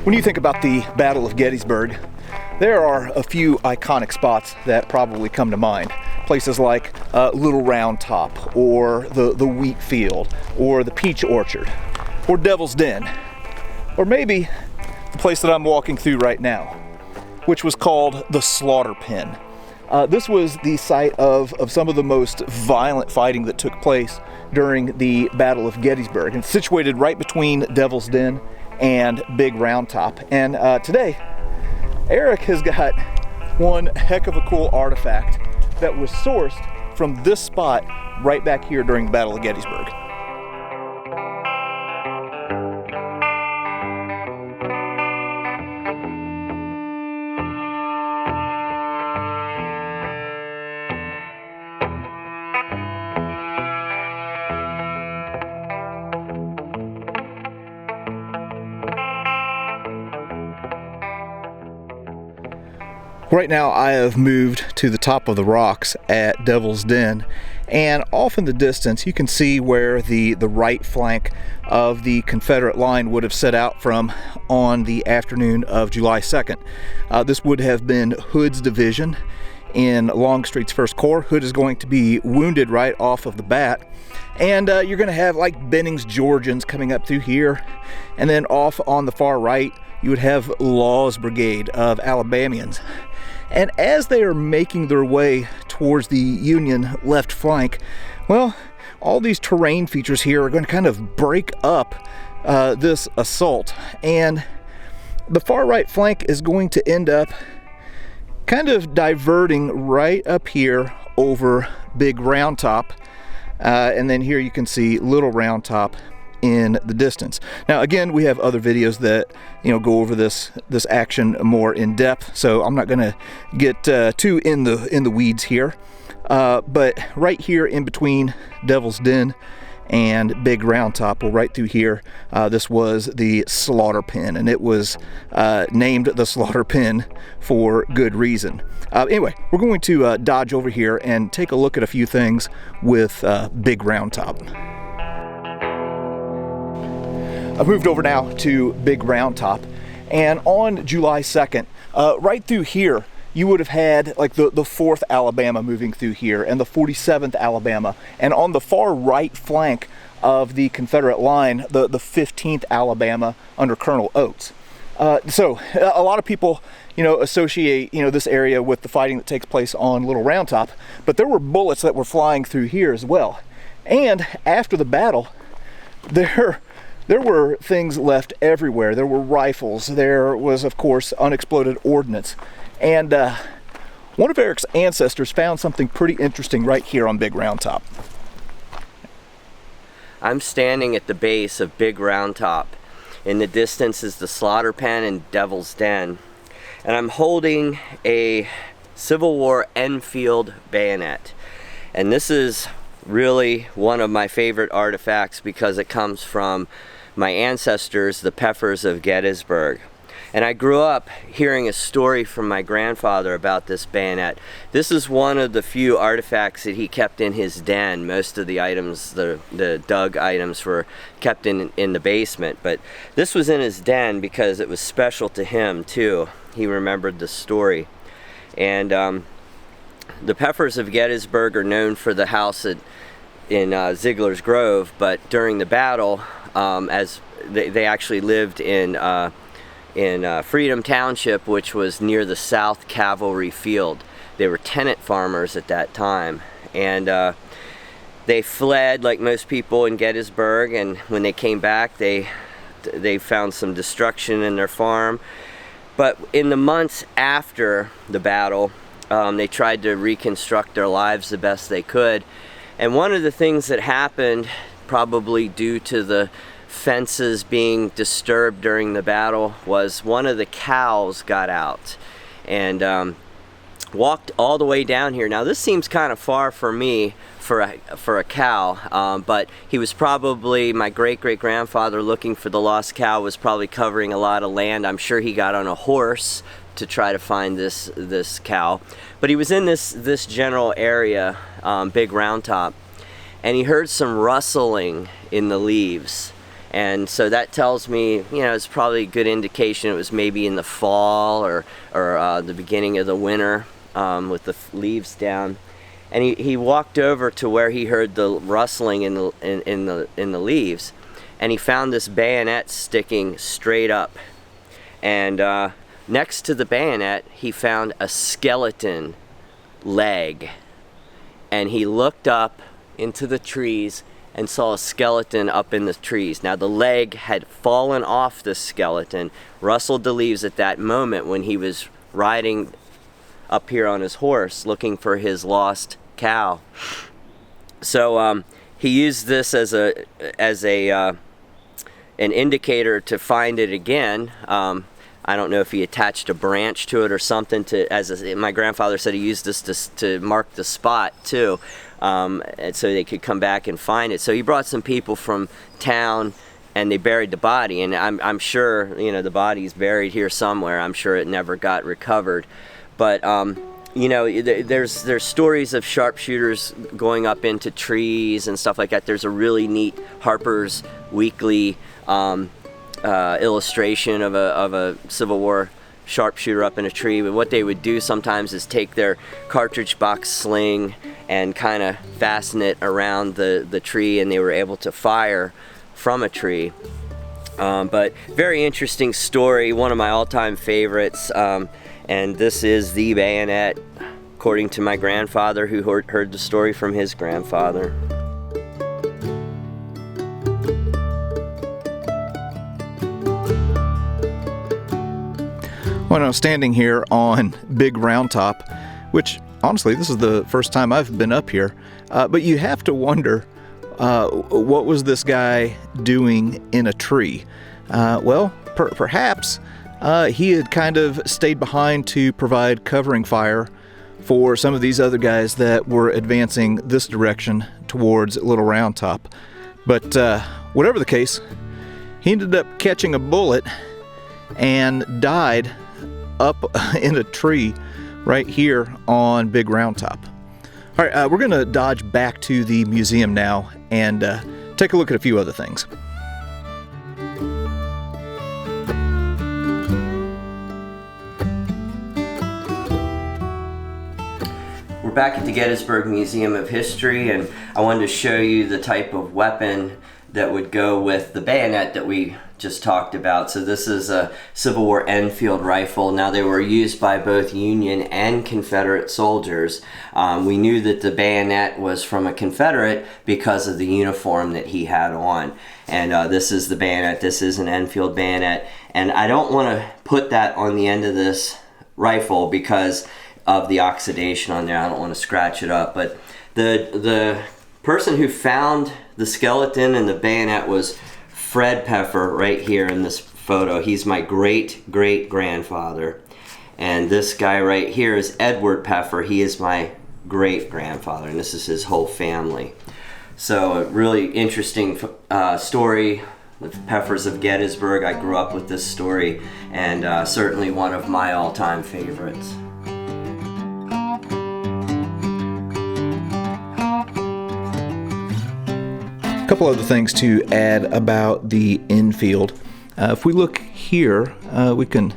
When you think about the Battle of Gettysburg, there are a few iconic spots that probably come to mind. Places like Little Round Top, or the wheat field, or the peach orchard, or Devil's Den, or maybe the place that I'm walking through right now, which was called the Slaughter Pen. This was the site of some of the most violent fighting that took place during the Battle of Gettysburg. And it's situated right between Devil's Den and Big Round Top. And today, Eric has got one heck of a cool artifact that was sourced from this spot right back here during the Battle of Gettysburg. Right now I have moved to the top of the rocks at Devil's Den, and off in the distance you can see where the right flank of the Confederate line would have set out from on the afternoon of July 2nd. This would have been Hood's division in Longstreet's 1st Corps. Hood is going to be wounded right off of the bat, and you're going to have like Benning's Georgians coming up through here, and then off on the far right you would have Law's brigade of Alabamians. And as they are making their way towards the Union left flank, well, all these terrain features here are going to kind of break up this assault. And the far right flank is going to end up kind of diverting right up here over Big Round Top. And then here you can see Little Round Top in the distance. Now again, we have other videos that go over this action more in depth, so I'm not gonna get too in the weeds here, but right here in between Devil's Den and Big Round Top, well, right through here, this was the Slaughter Pen, and it was named the Slaughter Pen for good reason. Anyway, we're going to dodge over here and take a look at a few things with Big Round Top. I've moved over now to Big Round Top, and on July 2nd, right through here, you would have had like the 4th Alabama moving through here and the 47th Alabama, and on the far right flank of the Confederate line, the 15th Alabama under Colonel Oates. So a lot of people, associate, this area with the fighting that takes place on Little Round Top, but there were bullets that were flying through here as well. And after the battle, there were things left everywhere. There were rifles. There was, of course, unexploded ordnance. And one of Eric's ancestors found something pretty interesting right here on Big Round Top. I'm standing at the base of Big Round Top. In the distance is the Slaughter Pen and Devil's Den. And I'm holding a Civil War Enfield bayonet. And this is really one of my favorite artifacts because it comes from my ancestors, the Peffers of Gettysburg. And I grew up hearing a story from my grandfather about this bayonet. This is one of the few artifacts that he kept in his den. Most of the items, the dug items, were kept in the basement, but this was in his den because it was special to him too. He remembered the story. And the Peffers of Gettysburg are known for the house in Ziegler's Grove, but during the battle, as they actually lived in Freedom Township, which was near the South Cavalry Field. They were tenant farmers at that time, and they fled like most people in Gettysburg, and when they came back they found some destruction in their farm. But in the months after the battle, they tried to reconstruct their lives the best they could. And one of the things that happened, probably due to the fences being disturbed during the battle, was one of the cows got out and walked all the way down here. Now this seems kind of far for me for a cow, but he was probably, my great-great-grandfather looking for the lost cow was probably covering a lot of land. I'm sure he got on a horse to try to find this cow, but he was in this general area, Big Round Top, and he heard some rustling in the leaves, And so that tells me, it's probably a good indication it was maybe in the fall or the beginning of the winter, with the leaves down. And he walked over to where he heard the rustling in the leaves, and he found this bayonet sticking straight up. And next to the bayonet, he found a skeleton leg. And he looked up into the trees and saw a skeleton up in the trees. Now the leg had fallen off the skeleton, rustled the leaves at that moment when he was riding up here on his horse looking for his lost cow. So he used this as an indicator to find it again. I don't know if he attached a branch to it or something my grandfather said he used this to mark the spot too. And so they could come back and find it. So he brought some people from town and they buried the body, and I'm sure the body's buried here somewhere. I'm sure it never got recovered. But there's stories of sharpshooters going up into trees and stuff like that. There's a really neat Harper's Weekly illustration of a Civil War sharpshooter up in a tree. But what they would do sometimes is take their cartridge box sling and kind of fasten it around the tree, and they were able to fire from a tree. But very interesting story, one of my all-time favorites. And this is the bayonet, according to my grandfather, who heard the story from his grandfather. When I'm standing here on Big Round Top, which honestly, this is the first time I've been up here, but you have to wonder, what was this guy doing in a tree? Well, perhaps he had kind of stayed behind to provide covering fire for some of these other guys that were advancing this direction towards Little Round Top. But whatever the case, he ended up catching a bullet and died up in a tree right here on Big Round Top. All right, we're going to dodge back to the museum now and take a look at a few other things. We're back at the Gettysburg Museum of History, and I wanted to show you the type of weapon that would go with the bayonet that we just talked about. So this is a Civil War Enfield rifle. Now they were used by both Union and Confederate soldiers. We knew that the bayonet was from a Confederate because of the uniform that he had on. And this is the bayonet. This is an Enfield bayonet. And I don't want to put that on the end of this rifle because of the oxidation on there. I don't want to scratch it up. But the person who found the skeleton and the bayonet was Fred Peffer right here in this photo. He's my great-great-grandfather. And this guy right here is Edward Peffer. He is my great-grandfather, and this is his whole family. So a really interesting story. The Peffers of Gettysburg. I grew up with this story, and certainly one of my all-time favorites. A couple other things to add about the Enfield. If we look here, we can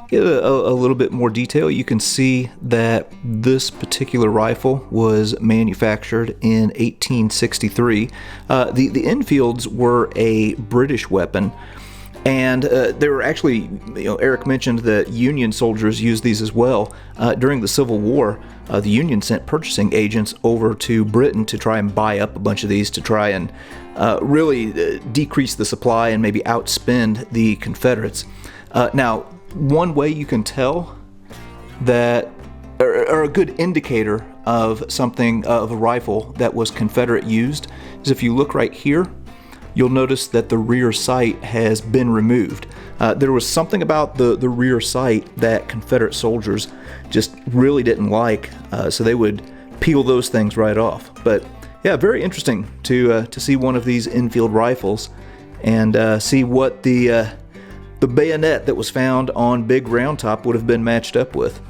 get a little bit more detail. You can see that this particular rifle was manufactured in 1863. The Enfields were a British weapon, and they were actually, Eric mentioned that Union soldiers used these as well. During the Civil War, the Union sent purchasing agents over to Britain to try and buy up a bunch of these to try and really decrease the supply and maybe outspend the Confederates. Now, one way you can tell that, or a good indicator of something, of a rifle that was Confederate used, is if you look right here, you'll notice that the rear sight has been removed. There was something about the rear sight that Confederate soldiers just really didn't like, so they would peel those things right off. But yeah, very interesting to see one of these Enfield rifles and see what the bayonet that was found on Big Round Top would have been matched up with.